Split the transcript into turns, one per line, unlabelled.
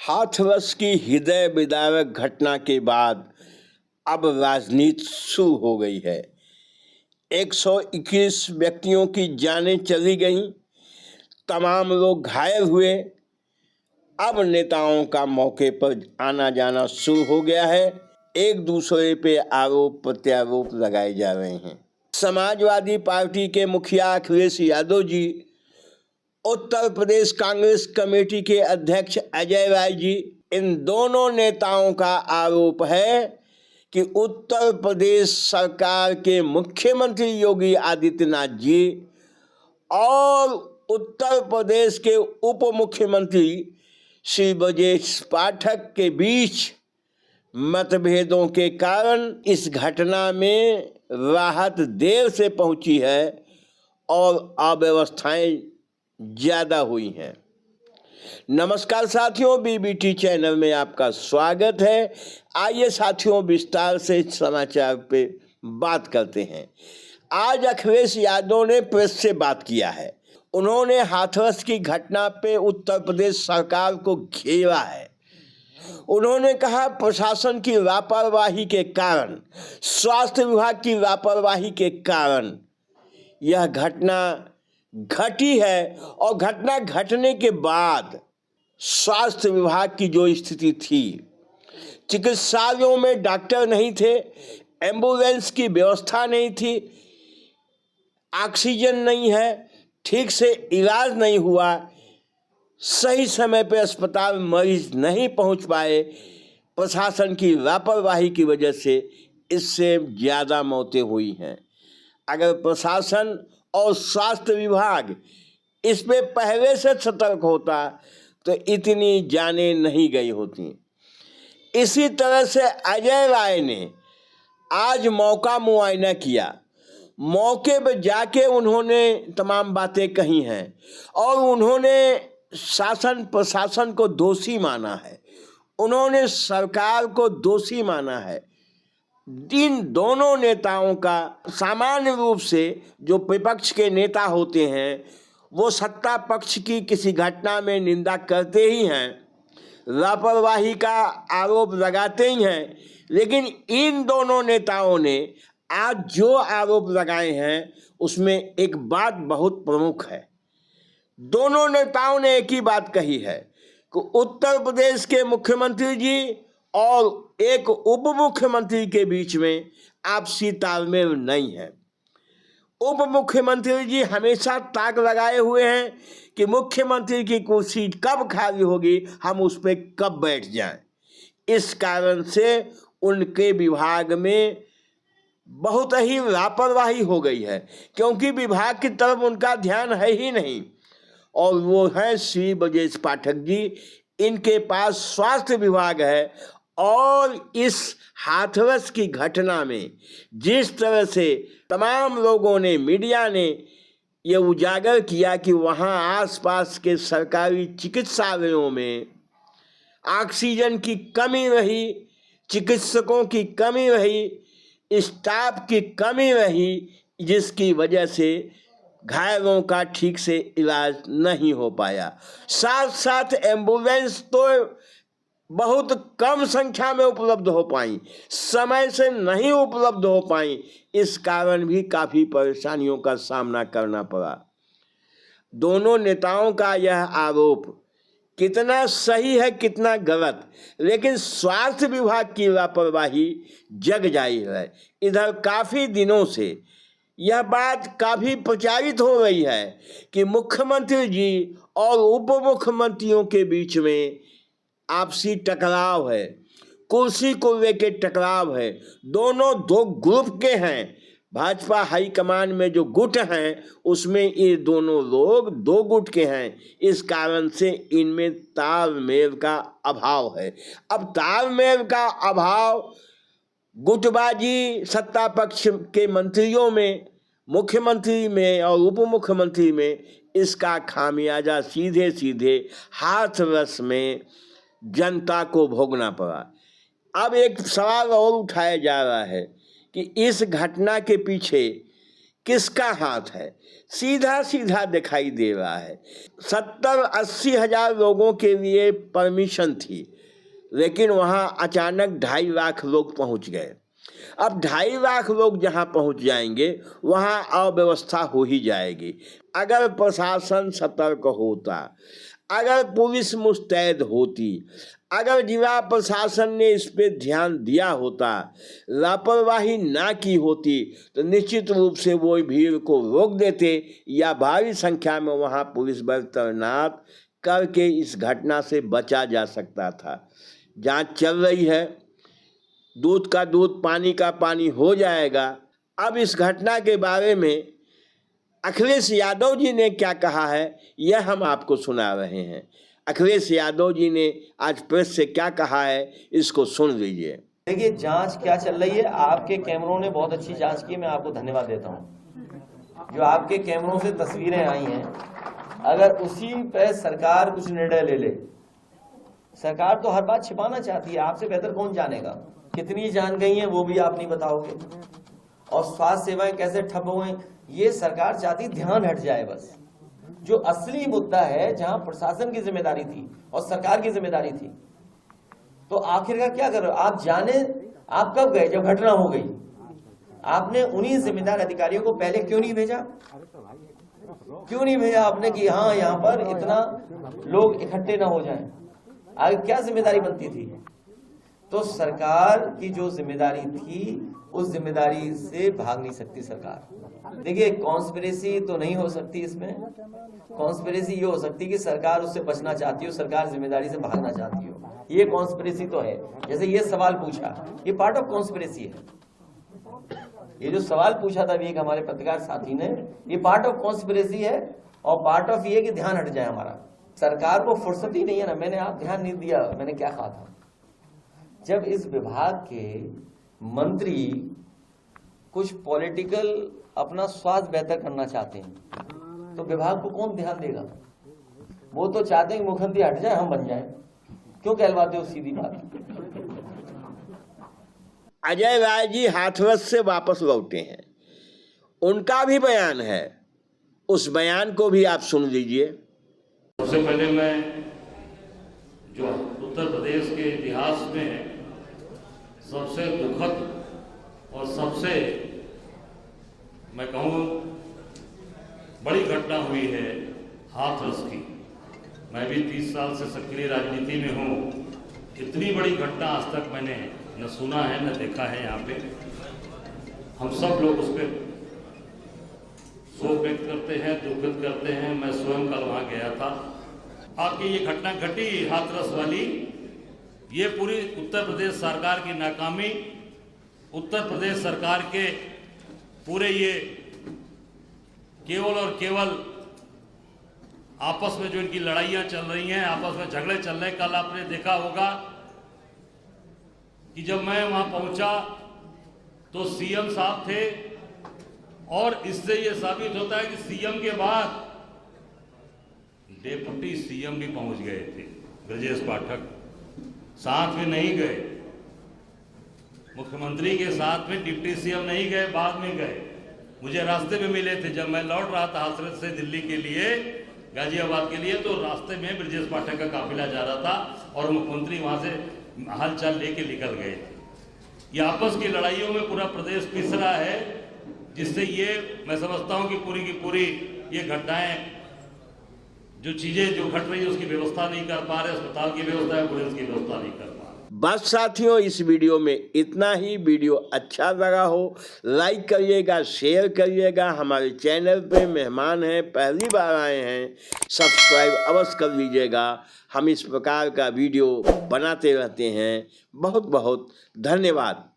हाथरस की हृदय विदारक घटना के बाद अब राजनीति शुरू हो गई है। 121 व्यक्तियों की जानें चली गईं, तमाम लोग घायल हुए। अब नेताओं का मौके पर आना जाना शुरू हो गया है। एक दूसरे पे आरोप प्रत्यारोप लगाए जा रहे हैं। समाजवादी पार्टी के मुखिया अखिलेश यादव जी, उत्तर प्रदेश कांग्रेस कमेटी के अध्यक्ष अजय राय जी, इन दोनों नेताओं का आरोप है कि उत्तर प्रदेश सरकार के मुख्यमंत्री योगी आदित्यनाथ जी और उत्तर प्रदेश के उप मुख्यमंत्री श्री ब्रजेश पाठक के बीच मतभेदों के कारण इस घटना में राहत देर से पहुंची है और अव्यवस्थाएं ज्यादा हुई हैं। नमस्कार साथियों, बीबीटी चैनल में आपका स्वागत है। आइए साथियों, विस्तार से समाचार पे बात करते हैं। आज अखिलेश यादव ने प्रेस से बात किया है। उन्होंने हाथरस की घटना पे उत्तर प्रदेश सरकार को घेरा है। उन्होंने कहा, प्रशासन की लापरवाही के कारण, स्वास्थ्य विभाग की लापरवाही के कारण यह घटना घटी है और घटना घटने के बाद स्वास्थ्य विभाग की जो स्थिति थी, चिकित्सालयों में डॉक्टर नहीं थे, एम्बुलेंस की व्यवस्था नहीं थी, ऑक्सीजन नहीं है, ठीक से इलाज नहीं हुआ, सही समय पे अस्पताल मरीज नहीं पहुंच पाए, प्रशासन की लापरवाही की वजह से इससे ज़्यादा मौतें हुई हैं। अगर प्रशासन और स्वास्थ्य विभाग इस पे पहले से सतर्क होता तो इतनी जानें नहीं गई होती। इसी तरह से अजय राय ने आज मौका मुआयना किया। मौके पर जाके उन्होंने तमाम बातें कही हैं और उन्होंने शासन प्रशासन को दोषी माना है, उन्होंने सरकार को दोषी माना है। इन दोनों नेताओं का सामान्य रूप से जो विपक्ष के नेता होते हैं वो सत्ता पक्ष की किसी घटना में निंदा करते ही हैं, लापरवाही का आरोप लगाते ही हैं, लेकिन इन दोनों नेताओं ने आज जो आरोप लगाए हैं उसमें एक बात बहुत प्रमुख है। दोनों नेताओं ने एक ही बात कही है कि उत्तर प्रदेश के मुख्यमंत्री जी और एक उप मुख्यमंत्री के बीच में आपसी तालमेल नहीं है। उप मुख्यमंत्री जी हमेशा ताक लगाए हुए हैं कि मुख्यमंत्री की कुर्सी कब खाली होगी, हम उस पर कब बैठ जाएं। इस कारण से उनके विभाग में बहुत ही लापरवाही हो गई है, क्योंकि विभाग की तरफ उनका ध्यान है ही नहीं। और वो है श्री ब्रजेश पाठक जी, इनके पास स्वास्थ्य विभाग है। और इस हाथरस की घटना में जिस तरह से तमाम लोगों ने, मीडिया ने ये उजागर किया कि वहाँ आसपास के सरकारी चिकित्सालयों में ऑक्सीजन की कमी रही, चिकित्सकों की कमी रही, स्टाफ की कमी रही, जिसकी वजह से घायलों का ठीक से इलाज नहीं हो पाया। साथ साथ एम्बुलेंस तो बहुत कम संख्या में उपलब्ध हो पाई, समय से नहीं उपलब्ध हो पाई, इस कारण भी काफ़ी परेशानियों का सामना करना पड़ा। दोनों नेताओं का यह आरोप कितना सही है कितना गलत, लेकिन स्वास्थ्य विभाग की लापरवाही जग जाहिर है। इधर काफ़ी दिनों से यह बात काफ़ी प्रचारित हो रही है कि मुख्यमंत्री जी और उप मुख्यमंत्रियों के बीच में आपसी टकराव है, कुर्सी को लेकर टकराव है। दोनों दो ग्रुप के हैं। भाजपा हाईकमान में जो गुट हैं उसमें ये दोनों लोग दो गुट के हैं। इस कारण से इनमें तालमेल का अभाव है। अब तालमेल का अभाव गुटबाजी सत्ता पक्ष के मंत्रियों में, मुख्यमंत्री में और उप मुख्यमंत्री में, इसका खामियाजा सीधे सीधे हाथरस में जनता को भोगना पड़ा। अब एक सवाल और उठाया जा रहा है कि इस घटना के पीछे किसका हाथ है, सीधा सीधा दिखाई दे रहा है। 70-80 हजार लोगों के लिए परमिशन थी, लेकिन वहाँ अचानक 2.5 लाख लोग पहुँच गए। अब 2.5 लाख लोग जहाँ पहुँच जाएंगे वहाँ अव्यवस्था हो ही जाएगी। अगर प्रशासन सतर्क होता, अगर पुलिस मुस्तैद होती, अगर जिला प्रशासन ने इस पे ध्यान दिया होता, लापरवाही ना की होती, तो निश्चित रूप से वो भीड़ को रोक देते या भारी संख्या में वहाँ पुलिस बल तैनात करके इस घटना से बचा जा सकता था। जांच चल रही है, दूध का दूध पानी का पानी हो जाएगा। अब इस घटना के बारे में अखिलेश यादव जी ने क्या कहा है यह हम आपको सुना रहे हैं। अखिलेश यादव जी ने आज प्रेस से क्या कहा है, इसको सुन लीजिए।
देखिए जांच क्या चल रही है, आपके कैमरों ने बहुत अच्छी जांच की, मैं आपको धन्यवाद देता हूं। जो आपके कैमरों से तस्वीरें आई हैं, अगर उसी पे सरकार कुछ निर्णय ले ले, सरकार तो हर बात छिपाना चाहती है, आपसे बेहतर कौन जानेगा। कितनी जान गई हैं वो भी आप नहीं बताओगे, और स्वास्थ्य सेवाएं कैसे ठप हुए, ये सरकार चाहती ध्यान हट जाए। बस जो असली मुद्दा है, जहां प्रशासन की जिम्मेदारी थी और सरकार की जिम्मेदारी थी, तो आखिरकार क्या कर रहे हो आप। जाने आप कब गए, जब घटना हो गई। आपने उन्हीं जिम्मेदार अधिकारियों को पहले क्यों नहीं भेजा, क्यों नहीं भेजा आपने कि हाँ यहाँ पर इतना लोग इकट्ठे ना हो जाएं। आगे क्या जिम्मेदारी बनती थी। तो सरकार की जो जिम्मेदारी थी, उस जिम्मेदारी से भाग नहीं सकती सरकार। देखिए कॉन्स्पिरेसी तो नहीं हो सकती, इसमें कॉन्स्पिरेसी ये हो सकती कि सरकार उससे बचना चाहती हो, सरकार जिम्मेदारी से भागना चाहती हो, ये कॉन्स्पिरेसी तो है। जैसे ये सवाल पूछा, ये पार्ट ऑफ कॉन्स्पिरेसी है। ये जो सवाल पूछा था अभी एक हमारे पत्रकार साथी ने, ये पार्ट ऑफ कॉन्स्पिरेसी है, और पार्ट ऑफ ये कि ध्यान हट जाए हमारा। सरकार को फुर्सत ही नहीं है ना। मैंने आप ध्यान नहीं दिया मैंने क्या कहा था। जब इस विभाग के मंत्री कुछ पॉलिटिकल अपना स्वास्थ्य बेहतर करना चाहते हैं, तो विभाग को कौन ध्यान देगा। वो तो चाहते हैं कि मुख्यमंत्री हट जाए, हम बन जाए। क्यों कहलवाते हो सीधी बात।
अजय राय जी हाथरस से वापस लौटे हैं, उनका भी बयान है, उस बयान को भी आप सुन लीजिए।
सबसे पहले मैं जो उत्तर प्रदेश के इतिहास में सबसे दुखद और सबसे मैं कहूँ बड़ी घटना हुई है हाथरस की। मैं भी 30 साल से सक्रिय राजनीति में हूँ, इतनी बड़ी घटना आज तक मैंने न सुना है न देखा है। यहाँ पे हम सब लोग उस पर शोक व्यक्त करते हैं, दुखित करते हैं। मैं स्वयं कल वहाँ गया था। आपकी ये घटना घटी हाथरस वाली, ये पूरी उत्तर प्रदेश सरकार की नाकामी, उत्तर प्रदेश सरकार के पूरे ये केवल और केवल आपस में जो इनकी लड़ाइयाँ चल रही हैं, आपस में झगड़े चल रहे हैं। कल आपने देखा होगा कि जब मैं वहाँ पहुँचा तो सीएम साहब थे, और इससे ये साबित होता है कि सीएम के बाद डिप्टी सीएम भी पहुँच गए थे। ब्रजेश पाठक साथ में नहीं गए, मुख्यमंत्री के साथ में डिप्टी सीएम नहीं गए, बाद में गए। मुझे रास्ते में मिले थे जब मैं लौट रहा था हाथरस से दिल्ली के लिए, गाजियाबाद के लिए, तो रास्ते में ब्रजेश पाठक का काफिला जा रहा था और मुख्यमंत्री वहां से हालचाल लेके निकल गए थे। ये आपस की लड़ाइयों में पूरा प्रदेश पिस रहा है, जिससे ये मैं समझता हूं कि पूरी की पूरी ये घटनाएं, जो चीजें जो घट रही है उसकी व्यवस्था नहीं कर पा रहे, अस्पताल की व्यवस्था, एम्बुलेंस की व्यवस्था नहीं कर पा रहे।
बस साथियों, इस वीडियो में इतना ही। वीडियो अच्छा लगा हो लाइक करिएगा, शेयर करिएगा। हमारे चैनल पे मेहमान हैं, पहली बार आए हैं, सब्सक्राइब अवश्य कर लीजिएगा। हम इस प्रकार का वीडियो बनाते रहते हैं। बहुत बहुत धन्यवाद।